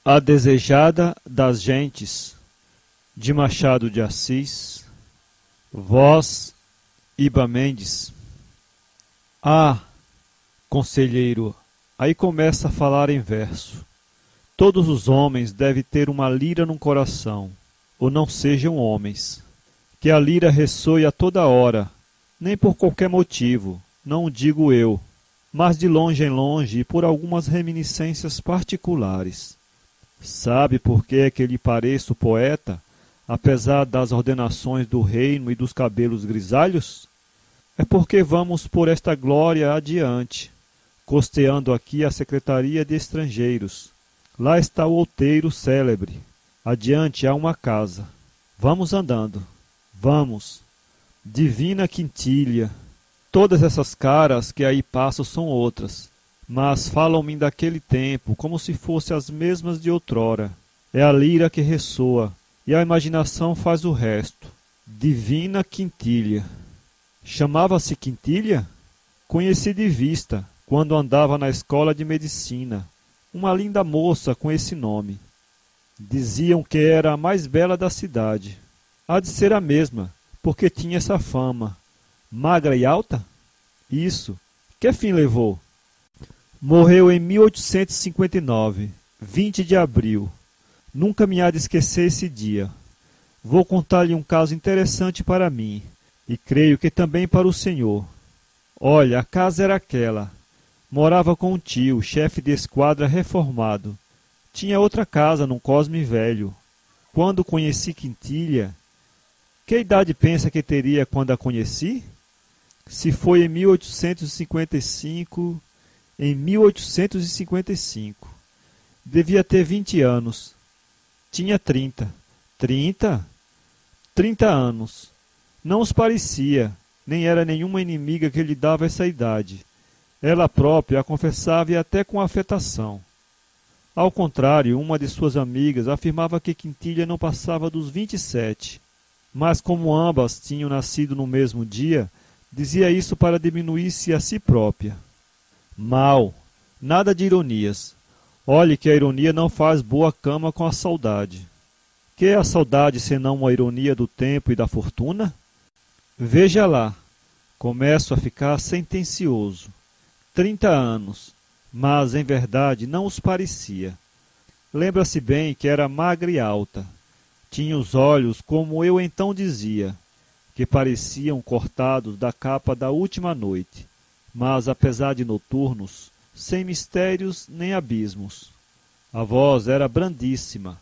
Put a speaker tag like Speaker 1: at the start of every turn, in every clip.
Speaker 1: A Desejada das Gentes, de Machado de Assis. Voz, Iba Mendes. Ah, conselheiro, aí começa a falar em verso. Todos os homens devem ter uma lira no coração, ou não sejam homens. Que a lira ressoe a toda hora, nem por qualquer motivo, não o digo eu, mas de longe em longe e por algumas reminiscências particulares. Sabe por que é que lhe pareço poeta, apesar das ordenações do reino e dos cabelos grisalhos? É porque vamos por esta glória adiante, costeando aqui a Secretaria de Estrangeiros. Lá está o outeiro célebre. Adiante há uma casa. Vamos andando. Vamos. Divina Quintilha. Todas essas caras que aí passam são outras, mas falam-me daquele tempo como se fossem as mesmas de outrora. É a lira que ressoa, e a imaginação faz o resto. Divina Quintilha. Chamava-se Quintilha? Conheci de vista, quando andava na escola de medicina, uma linda moça com esse nome. Diziam que era a mais bela da cidade. Há de ser a mesma, porque tinha essa fama. Magra e alta? Isso. Que fim levou? Morreu em 1859, 20 de abril. Nunca me há de esquecer esse dia. Vou contar-lhe um caso interessante para mim, e creio que também para o senhor. Olha, a casa era aquela. Morava com um tio, chefe de esquadra reformado. Tinha outra casa num Cosme velho. Quando conheci Quintilha, que idade pensa que teria quando a conheci? Se foi em 1855, em 1855. Devia ter 20 anos. Tinha 30. 30? 30 anos. Não os parecia, nem era nenhuma inimiga que lhe dava essa idade. Ela própria a confessava e até com afetação. Ao contrário, uma de suas amigas afirmava que Quintilha não passava dos 27. Mas como ambas tinham nascido no mesmo dia, dizia isso para diminuir-se a si própria. Mal, nada de ironias. Olhe que a ironia não faz boa cama com a saudade. Que é a saudade senão uma ironia do tempo e da fortuna? Veja lá, começo a ficar sentencioso. 30 anos, mas em verdade não os parecia. Lembra-se bem que era magra e alta. Tinha os olhos, como eu então dizia, que pareciam cortados da capa da última noite, mas, apesar de noturnos, sem mistérios nem abismos. A voz era brandíssima,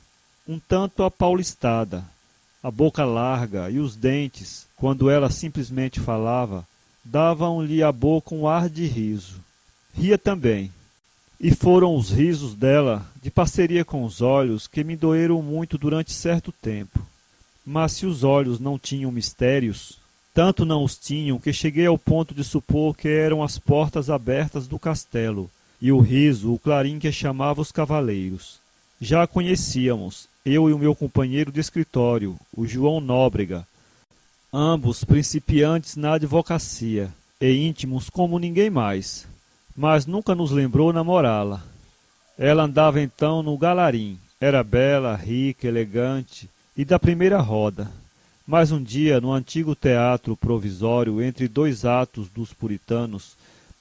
Speaker 1: um tanto apaulistada, a boca larga e os dentes, quando ela simplesmente falava, davam-lhe à boca um ar de riso. Ria também. E foram os risos dela, de parceria com os olhos, que me doeram muito durante certo tempo. Mas se os olhos não tinham mistérios, tanto não os tinham que cheguei ao ponto de supor que eram as portas abertas do castelo, e o riso o clarim que chamava os cavaleiros. Já a conhecíamos, eu e o meu companheiro de escritório, o João Nóbrega, ambos principiantes na advocacia, e íntimos como ninguém mais. Mas nunca nos lembrou namorá-la. Ela andava então no galarim, era bela, rica, elegante e da primeira roda. Mas um dia, no antigo teatro provisório entre dois atos dos puritanos,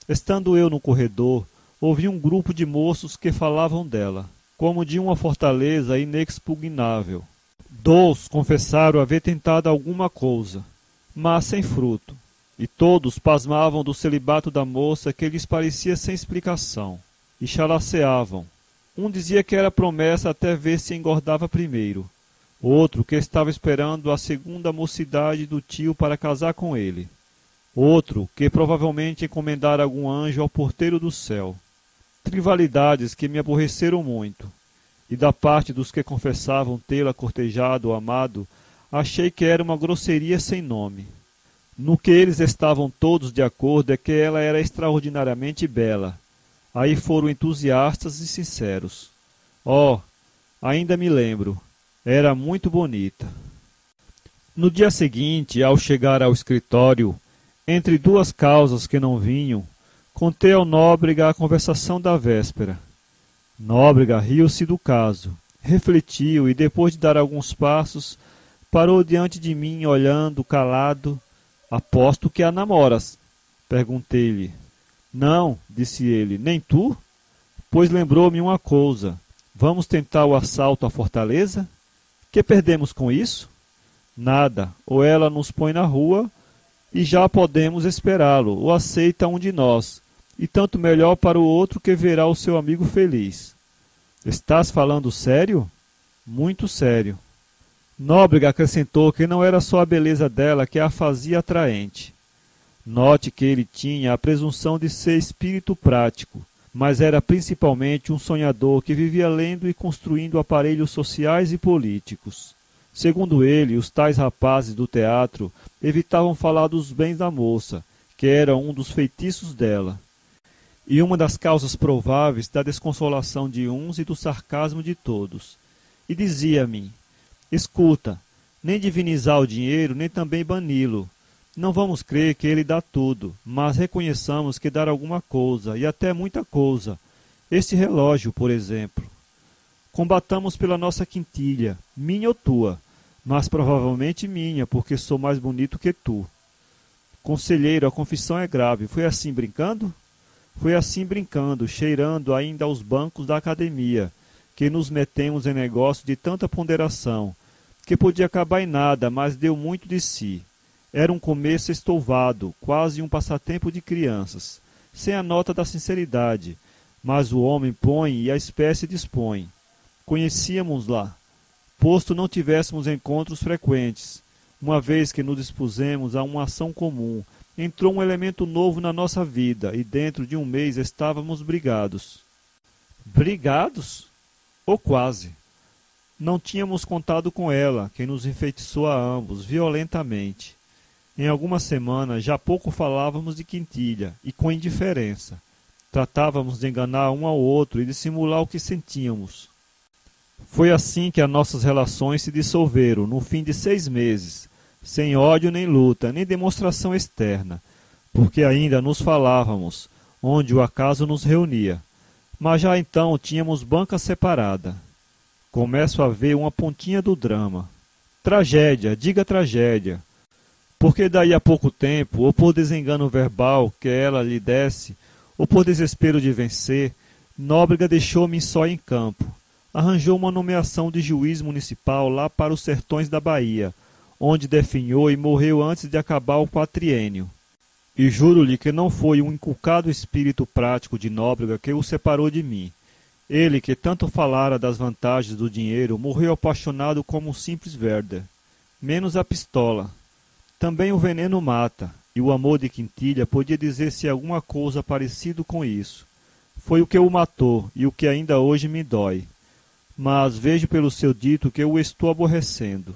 Speaker 1: estando eu no corredor, ouvi um grupo de moços que falavam dela, como de uma fortaleza inexpugnável. 2 confessaram haver tentado alguma coisa, mas sem fruto. E todos pasmavam do celibato da moça que lhes parecia sem explicação, e chalaceavam. Um dizia que era promessa até ver se engordava primeiro. Outro que estava esperando a segunda mocidade do tio para casar com ele. Outro que provavelmente encomendara algum anjo ao porteiro do céu. Trivialidades que me aborreceram muito. E da parte dos que confessavam tê-la cortejado ou amado, achei que era uma grosseria sem nome. No que eles estavam todos de acordo é que ela era extraordinariamente bela. Aí foram entusiastas e sinceros. Oh, ainda me lembro, era muito bonita. No dia seguinte, ao chegar ao escritório, entre duas causas que não vinham, contei ao Nóbrega a conversação da véspera. Nóbrega riu-se do caso, refletiu e, depois de dar alguns passos, parou diante de mim, olhando, calado. Aposto que a namoras. Perguntei-lhe. Não, disse ele, nem tu? Pois lembrou-me uma coisa. Vamos tentar o assalto à fortaleza? Que perdemos com isso? Nada, ou ela nos põe na rua e já podemos esperá-lo, ou aceita um de nós, e tanto melhor para o outro que verá o seu amigo feliz. Estás falando sério? Muito sério. Nóbrega acrescentou que não era só a beleza dela que a fazia atraente. Note que ele tinha a presunção de ser espírito prático, mas era principalmente um sonhador que vivia lendo e construindo aparelhos sociais e políticos. Segundo ele, os tais rapazes do teatro evitavam falar dos bens da moça, que era um dos feitiços dela, e uma das causas prováveis da desconsolação de uns e do sarcasmo de todos. E dizia-me: escuta, nem divinizar o dinheiro, nem também bani-lo. Não vamos crer que ele dá tudo, mas reconheçamos que dá alguma coisa, e até muita coisa. Este relógio, por exemplo. Combatamos pela nossa quintilha, minha ou tua, mas provavelmente minha, porque sou mais bonito que tu. Conselheiro, a confissão é grave. Foi assim brincando? Foi assim brincando, cheirando ainda aos bancos da academia, que nos metemos em negócio de tanta ponderação, que podia acabar em nada, mas deu muito de si. Era um começo estouvado, quase um passatempo de crianças, sem a nota da sinceridade, mas o homem põe e a espécie dispõe. Conhecíamos-la, posto não tivéssemos encontros frequentes. Uma vez que nos dispusemos a uma ação comum, entrou um elemento novo na nossa vida, e dentro de um mês estávamos brigados. Brigados? Ou quase. Não tínhamos contado com ela, que nos enfeitiçou a ambos, violentamente. Em algumas semanas já pouco falávamos de quintilha, e com indiferença. Tratávamos de enganar um ao outro e de simular o que sentíamos. Foi assim que as nossas relações se dissolveram, no fim de 6 meses, sem ódio nem luta, nem demonstração externa, porque ainda nos falávamos, onde o acaso nos reunia. Mas já então tínhamos banca separada. Começo a ver uma pontinha do drama. Tragédia, diga tragédia. Porque daí a pouco tempo, ou por desengano verbal que ela lhe desse, ou por desespero de vencer, Nóbrega deixou-me só em campo. Arranjou uma nomeação de juiz municipal lá para os sertões da Bahia, onde definhou e morreu antes de acabar o quatriênio. E juro-lhe que não foi um inculcado espírito prático de Nóbrega que o separou de mim. Ele, que tanto falara das vantagens do dinheiro, morreu apaixonado como um simples Werder. Menos a pistola. Também o veneno mata, e o amor de quintilha podia dizer-se alguma coisa parecido com isso. Foi o que o matou, e o que ainda hoje me dói. Mas vejo pelo seu dito que eu o estou aborrecendo.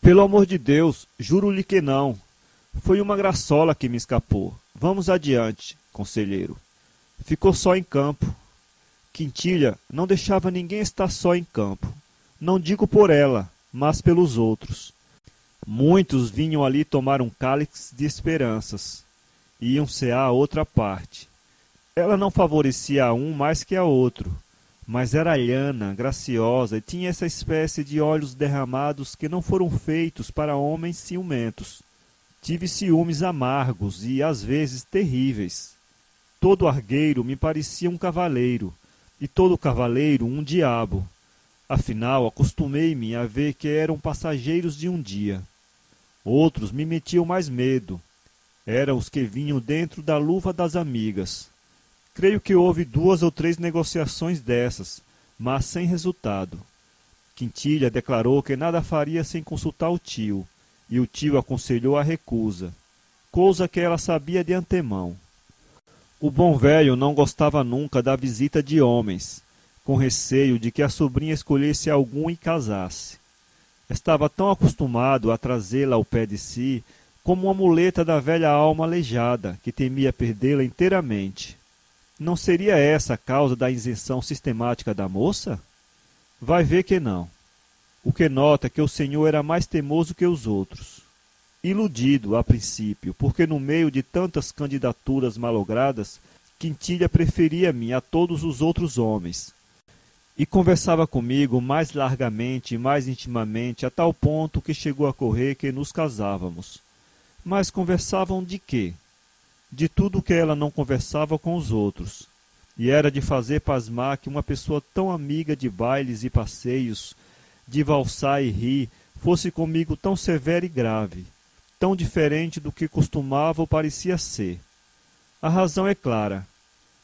Speaker 1: Pelo amor de Deus, juro-lhe que não. Foi uma graçola que me escapou. Vamos adiante, conselheiro. Ficou só em campo. Quintilha não deixava ninguém estar só em campo. Não digo por ela, mas pelos outros. Muitos vinham ali tomar um cálice de esperanças. Iam-se à outra parte. Ela não favorecia a um mais que a outro, mas era lhana, graciosa e tinha essa espécie de olhos derramados que não foram feitos para homens ciumentos. Tive ciúmes amargos e, às vezes, terríveis. Todo argueiro me parecia um cavaleiro, e todo cavaleiro um diabo. Afinal, acostumei-me a ver que eram passageiros de um dia. Outros me metiam mais medo. Eram os que vinham dentro da luva das amigas. Creio que houve 2 ou 3 negociações dessas, mas sem resultado. Quintilha declarou que nada faria sem consultar o tio, e o tio aconselhou a recusa, coisa que ela sabia de antemão. O bom velho não gostava nunca da visita de homens, com receio de que a sobrinha escolhesse algum e casasse. Estava tão acostumado a trazê-la ao pé de si como uma muleta da velha alma aleijada, que temia perdê-la inteiramente. Não seria essa a causa da isenção sistemática da moça? Vai ver que não. O que nota é que o senhor era mais teimoso que os outros. Iludido, a princípio, porque no meio de tantas candidaturas malogradas, Quintilha preferia-me a todos os outros homens, e conversava comigo mais largamente e mais intimamente, a tal ponto que chegou a correr que nos casávamos. Mas conversavam de quê? De tudo que ela não conversava com os outros. E era de fazer pasmar que uma pessoa tão amiga de bailes e passeios, de valsar e rir, fosse comigo tão severa e grave, tão diferente do que costumava ou parecia ser. A razão é clara.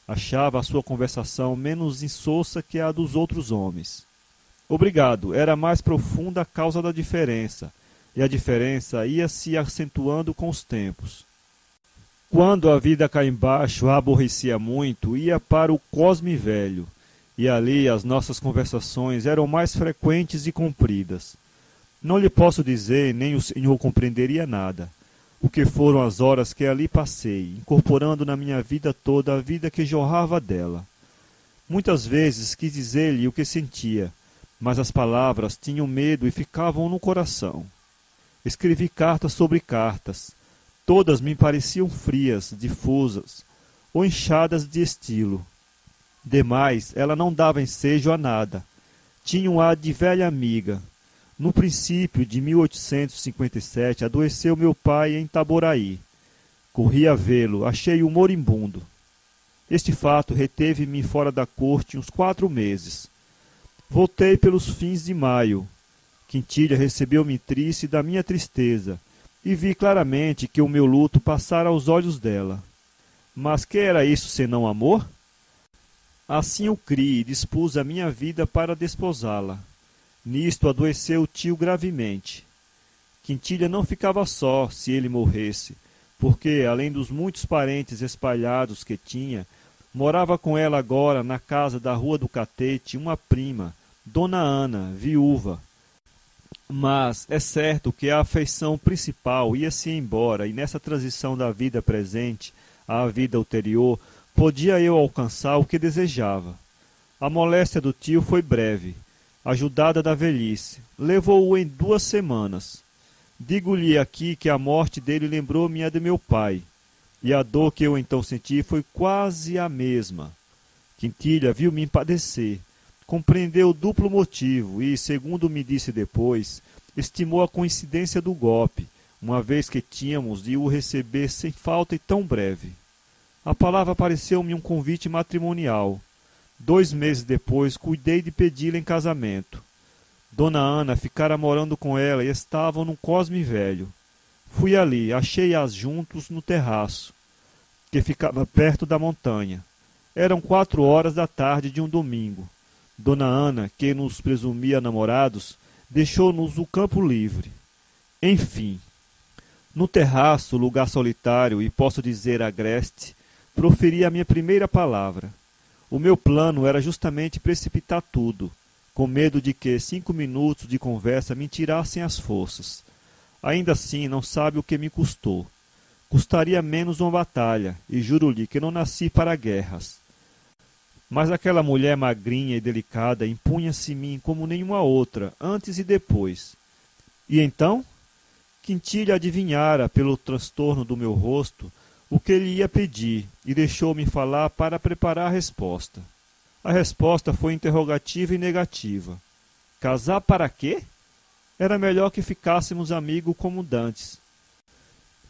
Speaker 1: Achava a sua conversação menos insossa que a dos outros homens. Obrigado, era mais profunda a causa da diferença, e a diferença ia se acentuando com os tempos. Quando a vida cá embaixo a aborrecia muito, ia para o Cosme Velho, e ali as nossas conversações eram mais frequentes e compridas. Não lhe posso dizer, nem o senhor compreenderia nada, o que foram as horas que ali passei, incorporando na minha vida toda a vida que jorrava dela. Muitas vezes quis dizer-lhe o que sentia, mas as palavras tinham medo e ficavam no coração. Escrevi cartas sobre cartas. Todas me pareciam frias, difusas, ou inchadas de estilo. Demais, ela não dava ensejo a nada. Tinha um ar de velha amiga. No princípio de 1857, adoeceu meu pai em Itaboraí. Corri a vê-lo, achei-o moribundo. Este fato reteve-me fora da corte uns 4 meses. Voltei pelos fins de maio. Quintilha recebeu-me triste da minha tristeza, e vi claramente que o meu luto passara aos olhos dela. Mas que era isso senão amor? Assim eu criei e dispus a minha vida para desposá-la. Nisto adoeceu o tio gravemente. Quintilha não ficava só se ele morresse, porque, além dos muitos parentes espalhados que tinha, morava com ela agora na casa da Rua do Catete uma prima, Dona Ana, viúva. Mas é certo que a afeição principal ia-se embora, e nessa transição da vida presente à vida ulterior, podia eu alcançar o que desejava. A moléstia do tio foi breve, ajudada da velhice. Levou-o em 2 semanas. Digo-lhe aqui que a morte dele lembrou-me a de meu pai, e a dor que eu então senti foi quase a mesma. Quintilha viu-me padecer. Compreendeu o duplo motivo e, segundo me disse depois, estimou a coincidência do golpe, uma vez que tínhamos de o receber sem falta e tão breve. A palavra pareceu-me um convite matrimonial. 2 meses depois, cuidei de pedi-la em casamento. Dona Ana ficara morando com ela e estavam no Cosme Velho. Fui ali, achei-as juntos no terraço, que ficava perto da montanha. Eram 4 horas da tarde de um domingo. Dona Ana, que nos presumia namorados, deixou-nos o campo livre. Enfim, no terraço, lugar solitário e posso dizer agreste, proferi a minha primeira palavra. O meu plano era justamente precipitar tudo, com medo de que 5 minutos de conversa me tirassem as forças. Ainda assim, não sabe o que me custou. Custaria menos uma batalha, e juro-lhe que não nasci para guerras. Mas aquela mulher magrinha e delicada impunha-se em mim como nenhuma outra, antes e depois. E então? Quintilha adivinhara, pelo transtorno do meu rosto, o que lhe ia pedir, e deixou-me falar para preparar a resposta. A resposta foi interrogativa e negativa. Casar para quê? Era melhor que ficássemos amigos como dantes.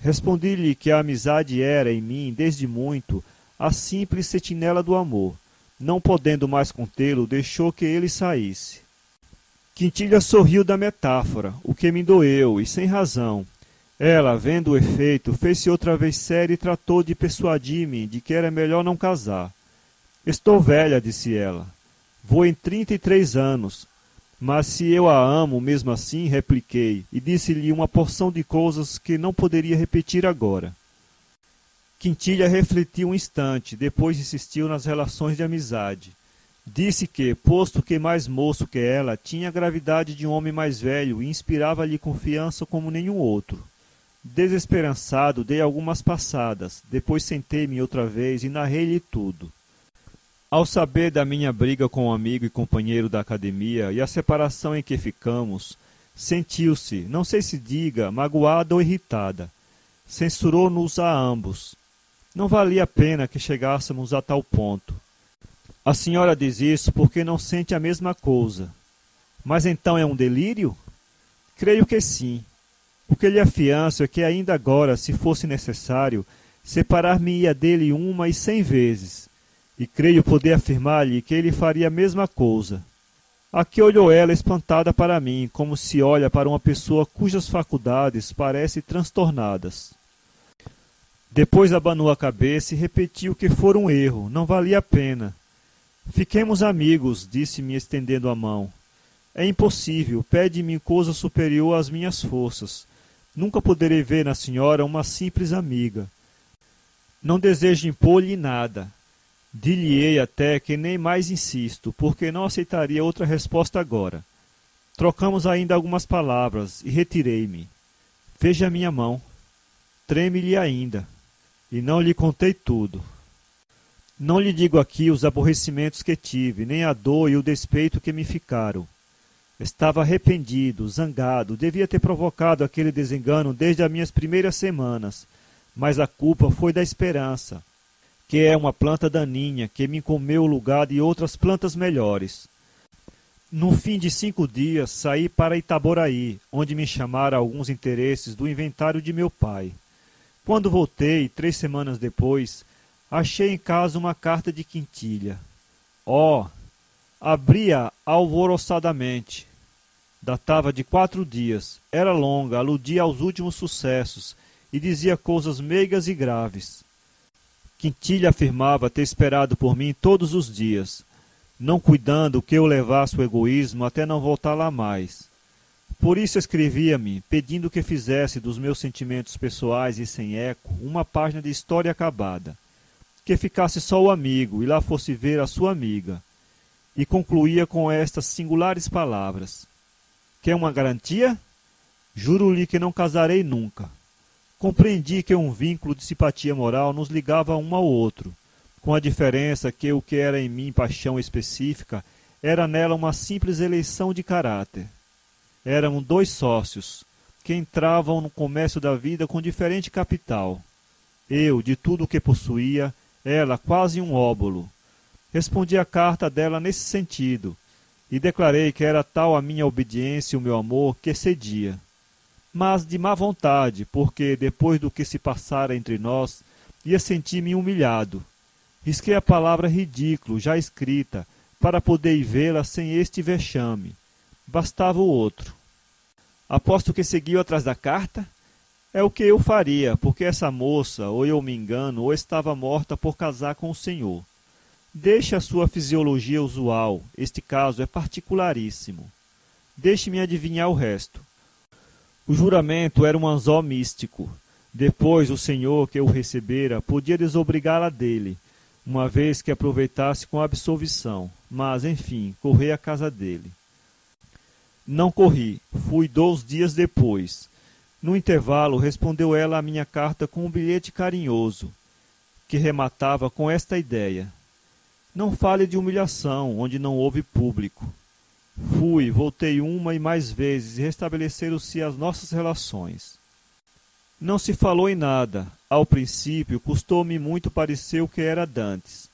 Speaker 1: Respondi-lhe que a amizade era, em mim, desde muito, a simples sentinela do amor. Não podendo mais contê-lo, deixou que ele saísse. Quintilha sorriu da metáfora, o que me doeu, e sem razão. Ela, vendo o efeito, fez-se outra vez séria e tratou de persuadir-me de que era melhor não casar. Estou velha, disse ela. Vou em 33 anos. Mas se eu a amo mesmo assim, repliquei, e disse-lhe uma porção de coisas que não poderia repetir agora. Quintilha refletiu um instante, depois insistiu nas relações de amizade. Disse que, posto que mais moço que ela, tinha a gravidade de um homem mais velho e inspirava-lhe confiança como nenhum outro. Desesperançado, dei algumas passadas, depois sentei-me outra vez e narrei-lhe tudo. Ao saber da minha briga com um amigo e companheiro da academia e a separação em que ficamos, sentiu-se, não sei se diga, magoada ou irritada. Censurou-nos a ambos. Não valia a pena que chegássemos a tal ponto. A senhora diz isso porque não sente a mesma coisa. Mas então é um delírio? Creio que sim. O que lhe afianço é que ainda agora, se fosse necessário, separar-me-ia dele 100 vezes. E creio poder afirmar-lhe que ele faria a mesma coisa. Aqui olhou ela espantada para mim, como se olha para uma pessoa cujas faculdades parecem transtornadas. Depois abanou a cabeça e repetiu que fora um erro, não valia a pena. Fiquemos amigos, disse-me estendendo a mão. É impossível, pede-me coisa superior às minhas forças. Nunca poderei ver na senhora uma simples amiga. Não desejo impor-lhe nada. Dir-lhe-ei até que nem mais insisto, porque não aceitaria outra resposta agora. Trocamos ainda algumas palavras e retirei-me. Veja a minha mão. Treme-lhe ainda. E não lhe contei tudo. Não lhe digo aqui os aborrecimentos que tive, nem a dor e o despeito que me ficaram. Estava arrependido, zangado, devia ter provocado aquele desengano desde as minhas primeiras semanas, mas a culpa foi da esperança, que é uma planta daninha que me comeu o lugar de outras plantas melhores. No fim de 5 dias, saí para Itaboraí, onde me chamaram alguns interesses do inventário de meu pai. Quando voltei, 3 semanas depois, achei em casa uma carta de Quintilha. Abri-a alvoroçadamente. Datava de 4 dias. Era longa, aludia aos últimos sucessos e dizia coisas meigas e graves. Quintilha afirmava ter esperado por mim todos os dias, não cuidando que eu levasse o egoísmo até não voltar lá mais. Por isso escrevia-me, pedindo que fizesse dos meus sentimentos pessoais e sem eco uma página de história acabada, que ficasse só o amigo e lá fosse ver a sua amiga. E concluía com estas singulares palavras: quer uma garantia? Juro-lhe que não casarei nunca. Compreendi que um vínculo de simpatia moral nos ligava um ao outro, com a diferença que o que era em mim paixão específica era nela uma simples eleição de caráter. Eram 2 sócios, que entravam no comércio da vida com diferente capital. Eu, de tudo o que possuía, ela quase um óbolo. Respondi a carta dela nesse sentido, e declarei que era tal a minha obediência e o meu amor que cedia. Mas de má vontade, porque, depois do que se passara entre nós, ia sentir-me humilhado. Risquei a palavra ridículo, já escrita, para poder vê-la sem este vexame. Bastava o outro. Aposto que seguiu atrás da carta? É o que eu faria, porque essa moça, ou eu me engano, ou estava morta por casar com o senhor. Deixe a sua fisiologia usual, este caso é particularíssimo. Deixe-me adivinhar o resto. O juramento era um anzol místico. Depois o senhor que o recebera podia desobrigá-la dele, uma vez que aproveitasse com absolvição, mas, enfim, correi à casa dele. Não corri, fui 2 dias depois. No intervalo, respondeu ela à minha carta com um bilhete carinhoso, que rematava com esta ideia: não fale de humilhação, onde não houve público. Fui, voltei 1 e mais vezes, e restabeleceram-se as nossas relações. Não se falou em nada. Ao princípio, custou-me muito parecer o que era dantes.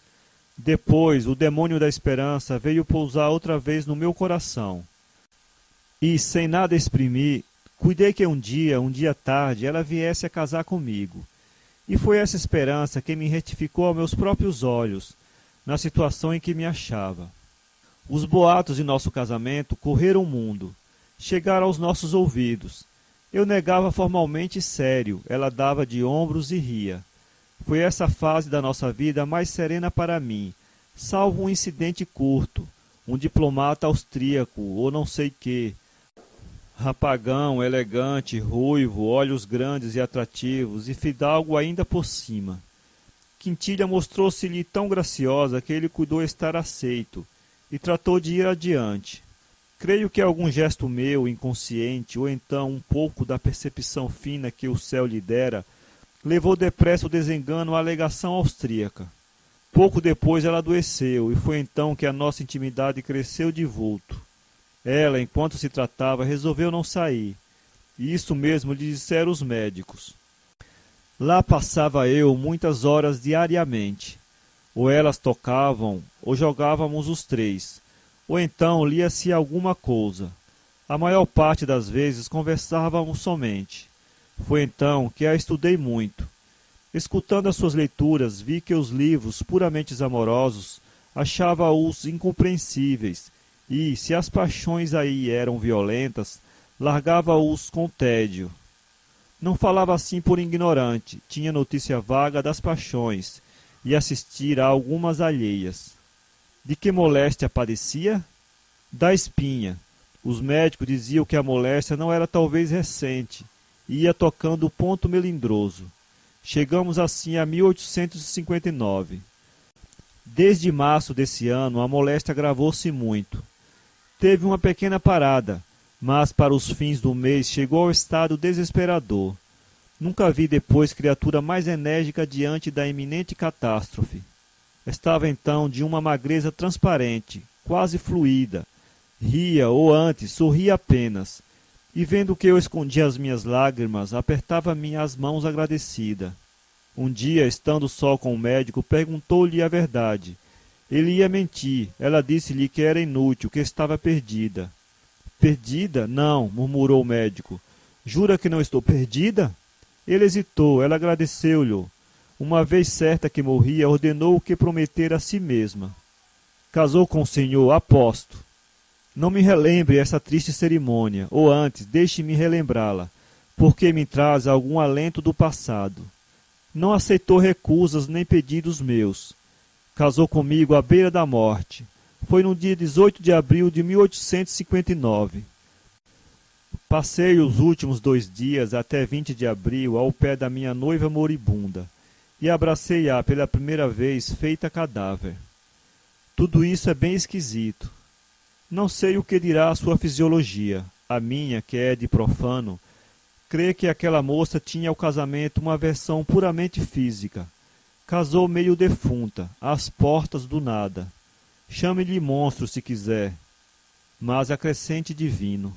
Speaker 1: Depois, o demônio da esperança veio pousar outra vez no meu coração. E, sem nada exprimir, cuidei que um dia tarde, ela viesse a casar comigo. E foi essa esperança que me retificou aos meus próprios olhos, na situação em que me achava. Os boatos de nosso casamento correram o mundo, chegaram aos nossos ouvidos. Eu negava formalmente sério, ela dava de ombros e ria. Foi essa fase da nossa vida mais serena para mim, salvo um incidente curto, um diplomata austríaco, ou não sei quê, rapagão, elegante, ruivo, olhos grandes e atrativos, e fidalgo ainda por cima. Quintilha mostrou-se-lhe tão graciosa que ele cuidou estar aceito, e tratou de ir adiante. Creio que algum gesto meu, inconsciente, ou então um pouco da percepção fina que o céu lhe dera, levou depressa o desengano à alegação austríaca. Pouco depois ela adoeceu, e foi então que a nossa intimidade cresceu de vulto. Ela, enquanto se tratava, resolveu não sair, e isso mesmo lhe disseram os médicos. Lá passava eu muitas horas diariamente. Ou elas tocavam, ou jogávamos os três, ou então lia-se alguma coisa. A maior parte das vezes conversávamos somente. Foi então que a estudei muito. Escutando as suas leituras, vi que os livros puramente amorosos achava-os incompreensíveis e, se as paixões aí eram violentas, largava-os com tédio. Não falava assim por ignorante, tinha notícia vaga das paixões e assistira a algumas alheias. De que moléstia padecia? Da espinha. Os médicos diziam que a moléstia não era talvez recente, e ia tocando o ponto melindroso. Chegamos assim a 1859. Desde março desse ano, a moléstia agravou-se muito. Teve uma pequena parada, mas para os fins do mês chegou ao estado desesperador. Nunca vi depois criatura mais enérgica diante da iminente catástrofe. Estava então de uma magreza transparente, quase fluida. Ria, ou antes, sorria apenas, e vendo que eu escondia as minhas lágrimas, apertava-me as mãos agradecida. Um dia, estando só com o médico, perguntou-lhe a verdade. Ele ia mentir. Ela disse-lhe que era inútil, que estava perdida. Perdida? Não, murmurou o médico. Jura que não estou perdida? Ele hesitou, ela agradeceu-lhe. Uma vez certa que morria, ordenou o que prometera a si mesma. Casou com o senhor, aposto. Não me relembre essa triste cerimônia, ou antes, deixe-me relembrá-la, porque me traz algum alento do passado. Não aceitou recusas nem pedidos meus. Casou comigo à beira da morte. Foi no dia 18 de abril de 1859. Passei os últimos 2 dias, até 20 de abril, ao pé da minha noiva moribunda, e abracei-a pela primeira vez feita cadáver. Tudo isso é bem esquisito. Não sei o que dirá a sua fisiologia. A minha, que é de profano, crê que aquela moça tinha ao casamento uma versão puramente física. Casou meio defunta, às portas do nada. Chame-lhe monstro se quiser, mas acrescente divino.